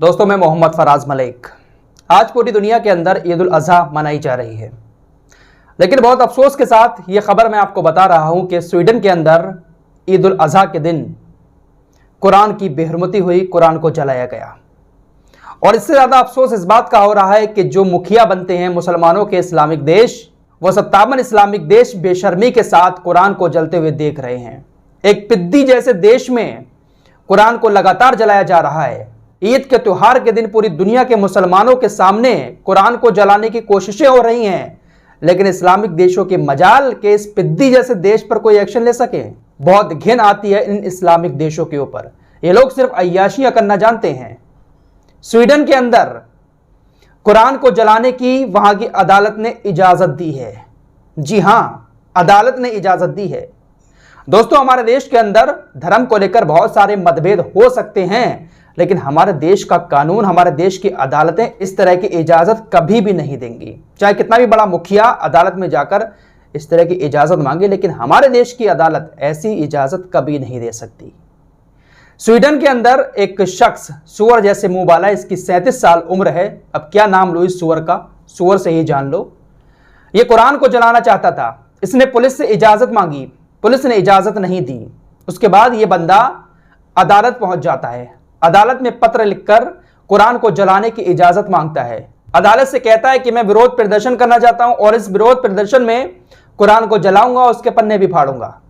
दोस्तों, मैं मोहम्मद फराज मलिक। आज पूरी दुनिया के अंदर ईद उल अज़हा मनाई जा रही है, लेकिन बहुत अफसोस के साथ ये खबर मैं आपको बता रहा हूँ कि स्वीडन के अंदर ईद उल अज़हा के दिन कुरान की बेहुरमती हुई, कुरान को जलाया गया। और इससे ज़्यादा अफसोस इस बात का हो रहा है कि जो मुखिया बनते हैं मुसलमानों के इस्लामिक देश, वो 57 इस्लामिक देश बेशर्मी के साथ कुरान को जलते हुए देख रहे हैं। एक पिद्दी जैसे देश में कुरान को लगातार जलाया जा रहा है। ईद के त्योहार के दिन पूरी दुनिया के मुसलमानों के सामने कुरान को जलाने की कोशिशें हो रही हैं, लेकिन इस्लामिक देशों के मजाल के इस पिद्दी जैसे देश पर कोई एक्शन ले सके। बहुत घिन आती है इन इस्लामिक देशों के ऊपर। ये लोग सिर्फ अय्याशियां करना जानते हैं। स्वीडन के अंदर कुरान को जलाने की वहां की अदालत ने इजाजत दी है। जी हां, अदालत ने इजाजत दी है। दोस्तों, हमारे देश के अंदर धर्म को लेकर बहुत सारे मतभेद हो सकते हैं, लेकिन हमारे देश का कानून, हमारे देश की अदालतें इस तरह की इजाजत कभी भी नहीं देंगी। चाहे कितना भी बड़ा मुखिया अदालत में जाकर इस तरह की इजाजत मांगे, लेकिन हमारे देश की अदालत ऐसी इजाजत कभी नहीं दे सकती। स्वीडन के अंदर एक शख्स सुअर जैसे मुंह वाला, इसकी 37 साल उम्र है। अब क्या नाम लो इस सुअर का, सुअर से ही जान लो। यह कुरान को जलाना चाहता था। इसने पुलिस से इजाजत मांगी, पुलिस ने इजाजत नहीं दी। उसके बाद यह बंदा अदालत पहुंच जाता है। अदालत में पत्र लिखकर कुरान को जलाने की इजाजत मांगता है। अदालत से कहता है कि मैं विरोध प्रदर्शन करना चाहता हूं और इस विरोध प्रदर्शन में कुरान को जलाऊंगा, उसके पन्ने भी फाड़ूंगा।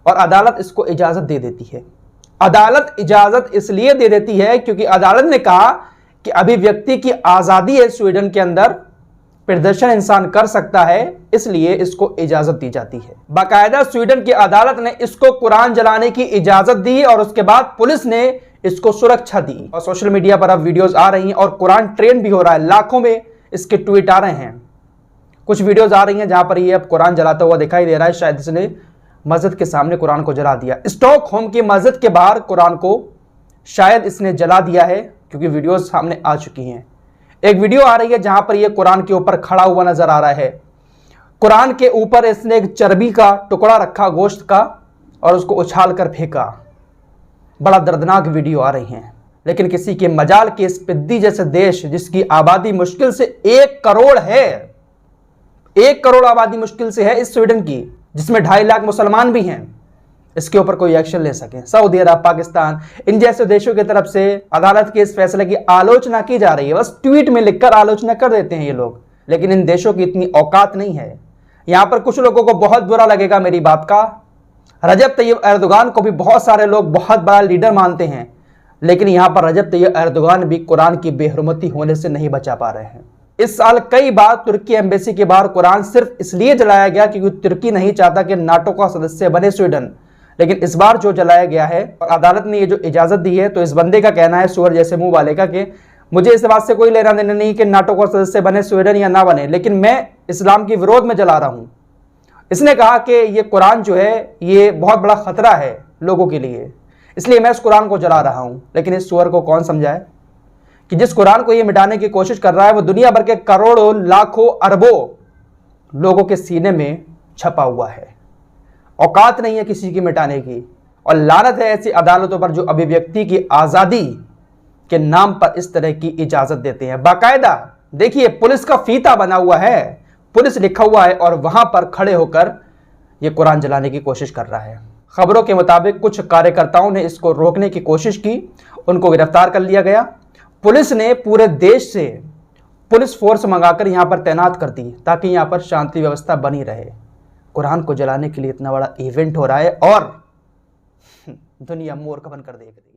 और अदालत इसको इजाजत दे देती है। अदालत इजाजत इसलिए दे देती है क्योंकि अदालत ने कहा कि अभिव्यक्ति की आजादी है स्वीडन के अंदर, प्रदर्शन इंसान कर सकता है, इसलिए इसको इजाजत दी जाती है। बाकायदा स्वीडन की अदालत ने इसको कुरान जलाने की इजाजत दी और उसके बाद पुलिस ने इसको सुरक्षा दी। और सोशल मीडिया पर अब वीडियोस आ रही हैं और कुरान ट्रेंड भी हो रहा है। लाखों में इसके ट्वीट आ रहे हैं। कुछ वीडियोस आ रही हैं जहां पर ये अब कुरान जलाता हुआ दिखाई दे रहा है। शायद इसने मस्जिद के सामने कुरान को जला दिया। स्टॉकहोम की मस्जिद के बाहर कुरान को शायद इसने जला दिया है, क्योंकि वीडियोस सामने आ चुकी हैं। एक वीडियो आ रही है जहां पर यह कुरान के ऊपर खड़ा हुआ नजर आ रहा है। कुरान के ऊपर इसने एक चर्बी का टुकड़ा रखा, गोश्त का, और उसको उछाल कर फेंका। बड़ा दर्दनाक वीडियो आ रही हैं। लेकिन किसी के मजाल के इस पिद्दी जैसे देश, जिसकी आबादी मुश्किल से 1 करोड़ है, 1 करोड़ आबादी मुश्किल से है इस स्वीडन की, जिसमें 2.5 लाख मुसलमान भी हैं, इसके ऊपर कोई एक्शन ले सके। सऊदी अरब, पाकिस्तान, इन जैसे देशों की तरफ से अदालत के इस फैसले की आलोचना की जा रही है। बस ट्वीट में लिखकर आलोचना कर देते हैं ये लोग, लेकिन इन देशों की इतनी औकात नहीं है। यहां पर कुछ लोगों को बहुत बुरा लगेगा मेरी बात का। रजब तैयब एर्दोगान को भी बहुत सारे लोग बहुत बड़ा लीडर मानते हैं, लेकिन यहां पर रजब तैयब एर्दोगान भी कुरान की बेहुरमती होने से नहीं बचा पा रहे हैं। इस साल कई बार तुर्की एम्बेसी के बाहर कुरान सिर्फ इसलिए जलाया गया क्योंकि तुर्की नहीं चाहता कि नाटो का सदस्य बने स्वीडन, लेकिन इस बार जो जलाया गया है और अदालत ने ये जो इजाजत दी है, तो इस बंदे का कहना है, सुअर जैसे मुंह वाले का, कि मुझे इस बात से कोई लेना देना नहीं कि नाटो का सदस्य बने स्वीडन या ना बने, लेकिन मैं इस्लाम के विरोध में जला रहा हूं। इसने कहा कि ये कुरान जो है ये बहुत बड़ा खतरा है लोगों के लिए, इसलिए मैं इस कुरान को जला रहा हूं। लेकिन इस सुअर को कौन समझाए कि जिस कुरान को ये मिटाने की कोशिश कर रहा है वो दुनिया भर के करोड़ों, लाखों, अरबों लोगों के सीने में छपा हुआ है। औकात नहीं है किसी की मिटाने की। और लानत है ऐसी अदालतों पर जो अभिव्यक्ति की आजादी के नाम पर इस तरह की इजाजत देते हैं। बाकायदा देखिए, पुलिस का फीता बना हुआ है, पुलिस लिखा हुआ है, और वहां पर खड़े होकर यह कुरान जलाने की कोशिश कर रहा है। खबरों के मुताबिक कुछ कार्यकर्ताओं ने इसको रोकने की कोशिश की, उनको गिरफ्तार कर लिया गया। पुलिस ने पूरे देश से पुलिस फोर्स मंगाकर यहां पर तैनात कर दी ताकि यहां पर शांति व्यवस्था बनी रहे। कुरान को जलाने के लिए इतना बड़ा इवेंट हो रहा है और दुनिया मूर्ख बनकर देख रही है।